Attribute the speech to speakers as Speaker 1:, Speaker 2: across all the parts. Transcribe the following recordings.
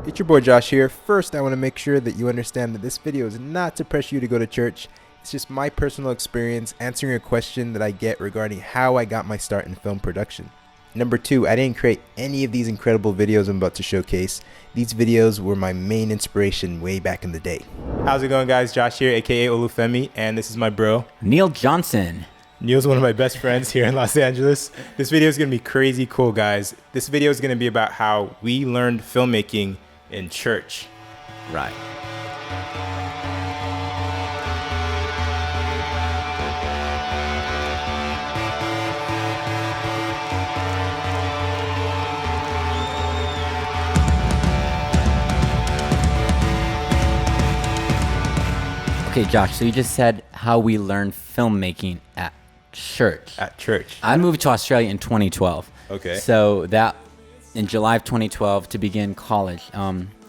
Speaker 1: It's your boy Josh here. First, I want to make sure that you understand that this video is not to pressure you to go to church. It's just my personal experience answering a question that I get regarding how I got my start in film production. Number two, I didn't create any of these incredible videos I'm about to showcase. These videos were my main inspiration way back in the day. How's it going, guys? Josh here, aka Olufemii, and this is my bro,
Speaker 2: Neal Johnson.
Speaker 1: Neal's one of my best friends here in Los Angeles. This video is going to be crazy cool, guys. This video is going to be about how we learned filmmaking in church.
Speaker 2: Right. Okay, Josh, so you just said how we learned filmmaking at church.
Speaker 1: At church.
Speaker 2: I moved to Australia in 2012.
Speaker 1: Okay.
Speaker 2: So that in July of 2012 to begin college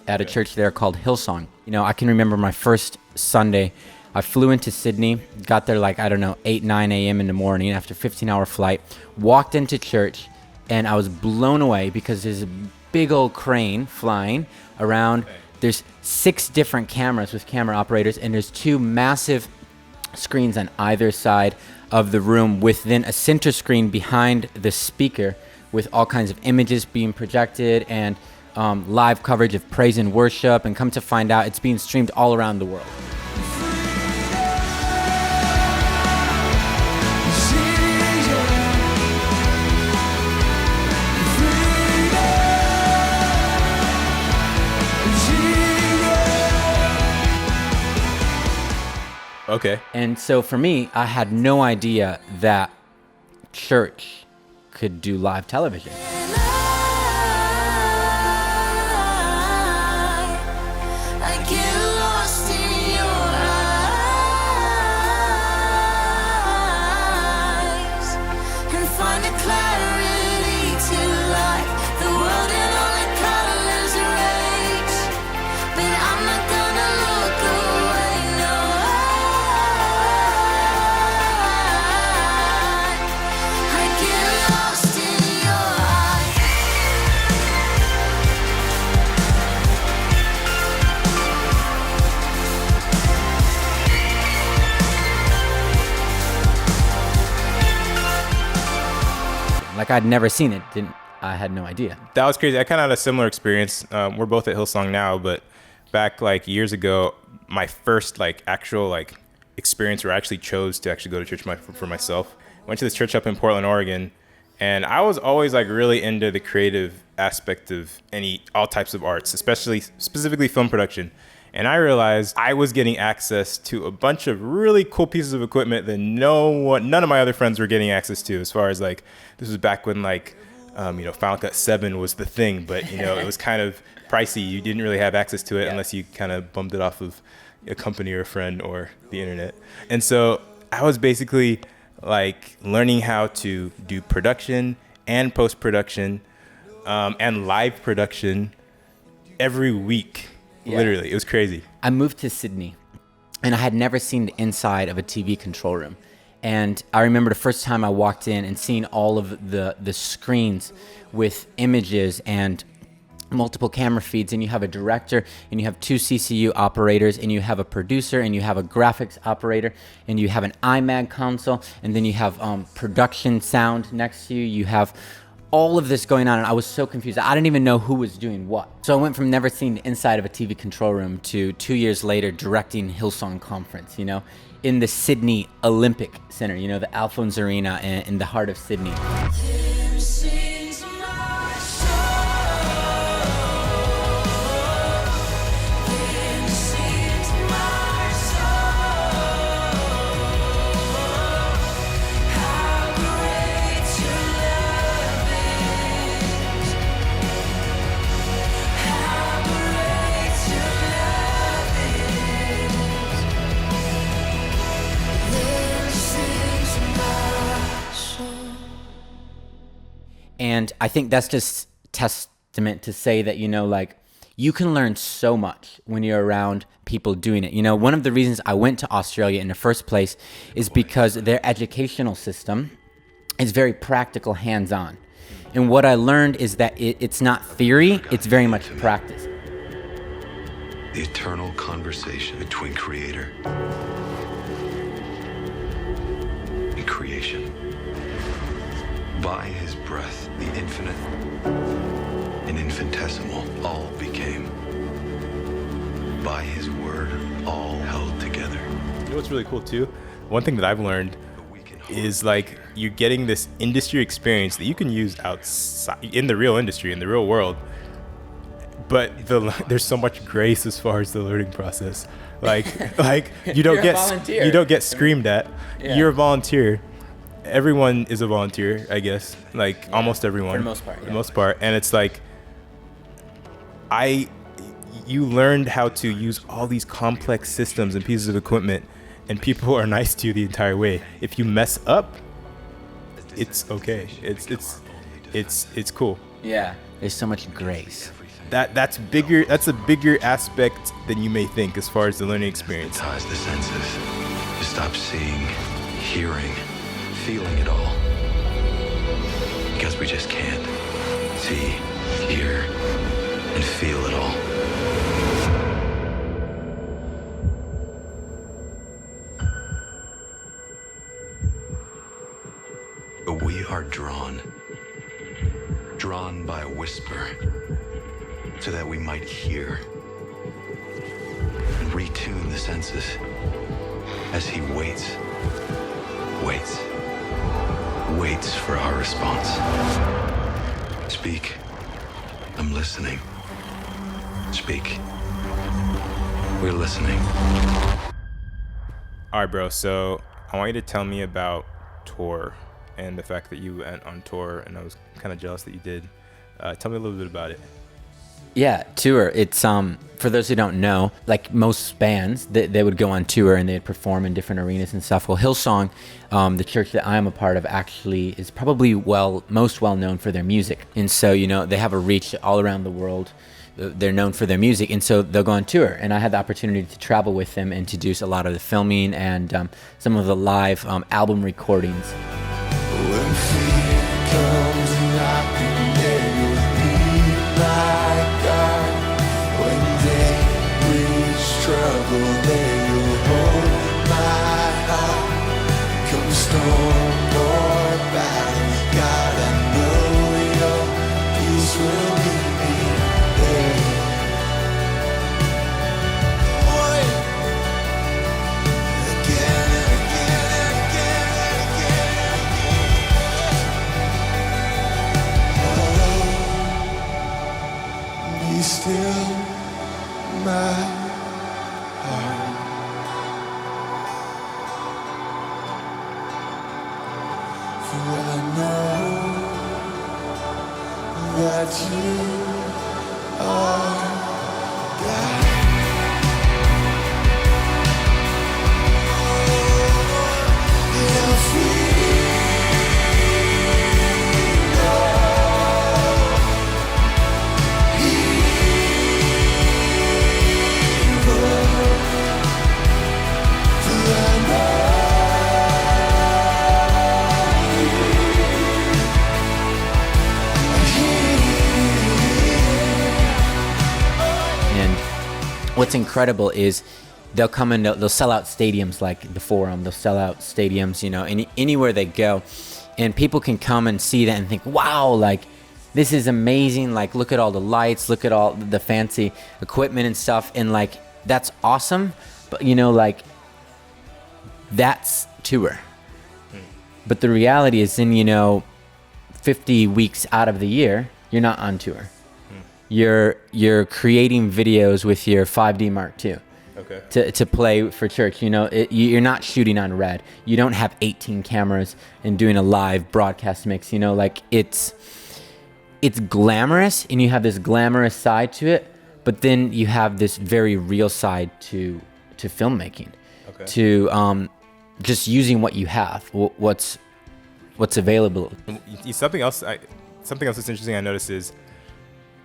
Speaker 2: at a church there called Hillsong. You know, I can remember my first Sunday. I flew into Sydney, got there like, 8, 9 a.m. in the morning after a 15-hour flight, walked into church, and I was blown away because there's a big old crane flying around.
Speaker 1: Okay.
Speaker 2: There's 6 different cameras with camera operators, and there's 2 massive screens on either side of the room with then a center screen behind the speaker with all kinds of images being projected and live coverage of praise and worship, and come to find out it's being streamed all around the world.
Speaker 1: Okay.
Speaker 2: And so for me, I had no idea that church could do live television.
Speaker 3: I get lost in your eyes and find a clarity to life. The world in all the colors erase, but I'm not gonna look away. No, I get lost in your eyes.
Speaker 2: Like I'd never seen it. I had no idea.
Speaker 1: That was crazy. I kind of had a similar experience. We're both at Hillsong now, but back like years ago, my first actual experience where I actually chose to actually go to church for myself. Went to this church up in Portland, Oregon, and I was always really into the creative aspect of all types of arts, specifically film production. And I realized I was getting access to a bunch of really cool pieces of equipment that none of my other friends were getting access to. As far as this was back when Final Cut 7 was the thing, but it was kind of pricey. You didn't really have access to it unless you kind of bummed it off of a company or a friend or the internet. And so I was basically learning how to do production and post-production and live production every week.
Speaker 2: Yeah.
Speaker 1: Literally, it was crazy.
Speaker 2: I moved to Sydney, and I had never seen the inside of a TV control room. And I remember the first time I walked in and seeing all of the screens with images and multiple camera feeds, and you have a director, and you have 2 CCU operators, and you have a producer, and you have a graphics operator, and you have an iMag console, and then you have production sound next to you. You have all of this going on, and I was so confused. I didn't even know who was doing what. So I went from never seeing the inside of a TV control room to 2 years later directing Hillsong Conference, in the Sydney Olympic Center, the Alphonse Arena in the heart of Sydney.
Speaker 3: This is my soul. This is my soul. How great your love is. How great your love is. This is my soul.
Speaker 2: And I think that's just testament to say that, you can learn so much when you're around people doing it. One of the reasons I went to Australia in the first place is because their educational system is very practical, hands-on. And what I learned is that it's not theory, it's very much practice.
Speaker 4: the eternal conversation between creator and creation. By his breath, the infinite and infinitesimal all became. By his word, all held together.
Speaker 1: You know what's really cool too? One thing that I've learned is like you're getting this industry experience that you can use outside in the real industry, in the real world. But there's so much grace as far as the learning process. Like you don't
Speaker 2: You're
Speaker 1: you don't get screamed at.
Speaker 2: Yeah.
Speaker 1: You're a volunteer. Everyone is a volunteer, I guess. Like almost everyone.
Speaker 2: For the most part.
Speaker 1: For the most part. And it's like you learned how to use all these complex systems and pieces of equipment, and people are nice to you the entire way. If you mess up, it's okay. It's cool.
Speaker 2: Yeah. There's so much grace.
Speaker 1: That's bigger. That's a bigger aspect than you may think as far as the learning experience.
Speaker 4: Ties the senses. To stop seeing, hearing, feeling it all. Because we just can't see, hear, and feel it all. But we are drawn by a whisper, so that we might hear and retune the senses as he waits for our response. Speak, I'm listening. Speak, we're listening.
Speaker 1: All right, bro. So I want you to tell me about tour and the fact that you went on tour, and I was kind of jealous that you did. Tell me a little bit about it.
Speaker 2: Yeah, tour. It's for those who don't know, like most bands, they would go on tour and they'd perform in different arenas and stuff. Well, Hillsong, the church that I'm a part of, actually is probably most well known for their music, and so they have a reach all around the world. They're known for their music, and so they'll go on tour. And I had the opportunity to travel with them and to do a lot of the filming and some of the live album recordings.
Speaker 3: When fear comes knocking, there you'll be my God. When day brings trouble, there you'll hold my heart. Come storm or battle, God, I know your peace will meet me there. Again and again and again and again. Be still, my heart. For I know that you are God. And free.
Speaker 2: What's incredible is they'll come in, they'll sell out stadiums like the Forum, they'll sell out stadiums, anywhere they go, and people can come and see that and think, wow, like this is amazing, like look at all the lights, look at all the fancy equipment and stuff, and like that's awesome, but like that's tour. But the reality is in 50 weeks out of the year, you're not on tour. You're creating videos with your 5D Mark II to play for church. You're not shooting on Red. You don't have 18 cameras and doing a live broadcast mix. Like it's glamorous, and you have this glamorous side to it, but then you have this very real side to filmmaking, to just using what you have, what's available.
Speaker 1: Something else that's interesting I noticed is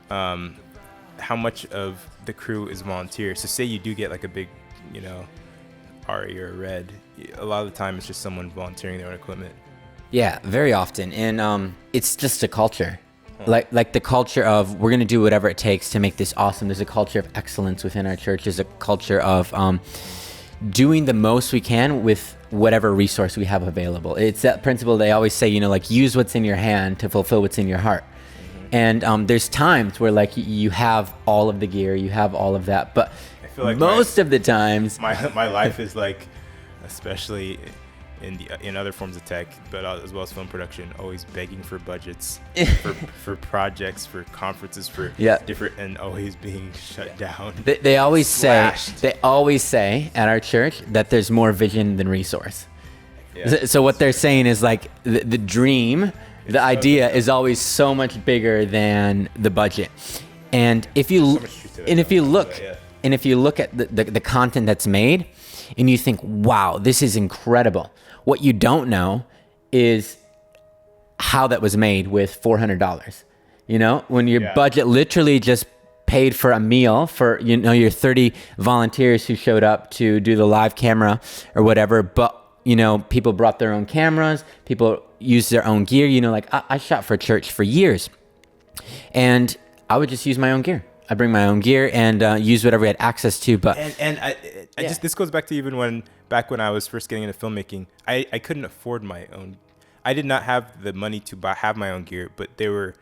Speaker 1: how much of the crew is volunteer. So say you do get like a big, Ari or a Red, a lot of the time it's just someone volunteering their own equipment.
Speaker 2: Yeah, very often. And it's just a culture. Like the culture of we're going to do whatever it takes to make this awesome. There's a culture of excellence within our church. There's a culture of doing the most we can with whatever resource we have available. It's that principle they always say, like use what's in your hand to fulfill what's in your heart. And there's times where like you have all of the gear, you have all of that, but
Speaker 1: I feel like
Speaker 2: most of the times
Speaker 1: my life is like, especially in other forms of tech, but as well as film production, always begging for budgets for projects, for conferences, for different, and always being shut down.
Speaker 2: They always
Speaker 1: Slashed.
Speaker 2: say at our church that there's more vision than resource. So what they're saying is like the dream, the idea is always so much bigger than the budget. And if you look at the content that's made, and you think, wow, this is incredible. What you don't know is how that was made with $400. When your budget literally just paid for a meal for, your 30 volunteers who showed up to do the live camera or whatever. But, people brought their own cameras, people used their own gear. Like I shot for church for years and I would just use my own gear. I bring my own gear and use whatever we had access to. But
Speaker 1: this goes back to even back when I was first getting into filmmaking, I couldn't afford my own. I did not have the money to have my own gear, but there were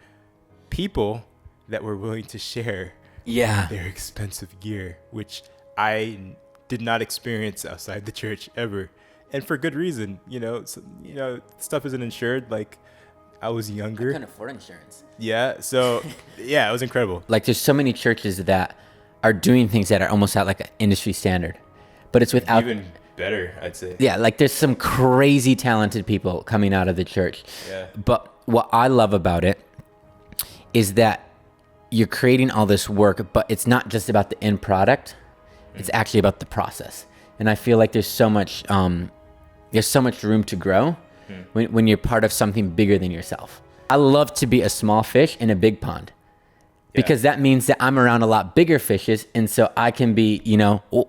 Speaker 1: people that were willing to share their expensive gear, which I did not experience outside the church ever, and for good reason. Stuff isn't insured. Like I was younger.
Speaker 2: I couldn't afford insurance.
Speaker 1: Yeah. So it was incredible.
Speaker 2: Like there's so many churches that are doing things that are almost at like an industry standard, but it's without
Speaker 1: even better, I'd say.
Speaker 2: Yeah. Like there's some crazy talented people coming out of the church.
Speaker 1: Yeah.
Speaker 2: But what I love about it is that you're creating all this work, but it's not just about the end product. It's actually about the process. And I feel like there's so much room to grow when you're part of something bigger than yourself. I love to be a small fish in a big pond because that means that I'm around a lot bigger fishes. And so I can be,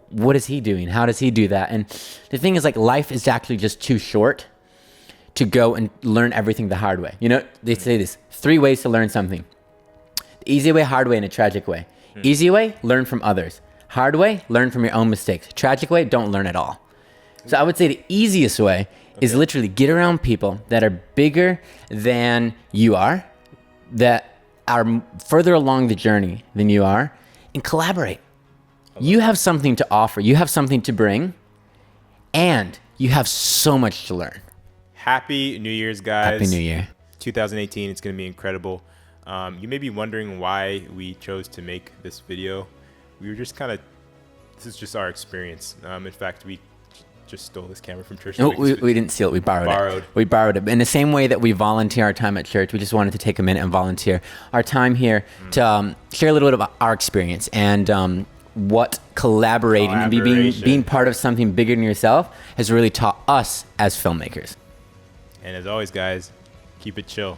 Speaker 2: what is he doing? How does he do that? And the thing is like life is actually just too short to go and learn everything the hard way. They say this, 3 ways to learn something. The easy way, hard way, and a tragic way. Easy way, learn from others. Hard way, learn from your own mistakes. Tragic way, don't learn at all. So I would say the easiest way is literally get around people that are bigger than you are, that are further along the journey than you are, and collaborate. You have something to offer. You have something to bring, and you have so much to learn.
Speaker 1: Happy New Year's, guys.
Speaker 2: Happy New Year.
Speaker 1: 2018, it's going to be incredible. You may be wondering why we chose to make this video. We were just this is just our experience. In fact, we just stole this camera from church.
Speaker 2: No, we didn't steal it. We borrowed it. We borrowed it. In the same way that we volunteer our time at church, we just wanted to take a minute and volunteer our time here to share a little bit about our experience and what collaborating and being part of something bigger than yourself has really taught us as filmmakers.
Speaker 1: And as always, guys, keep it chill.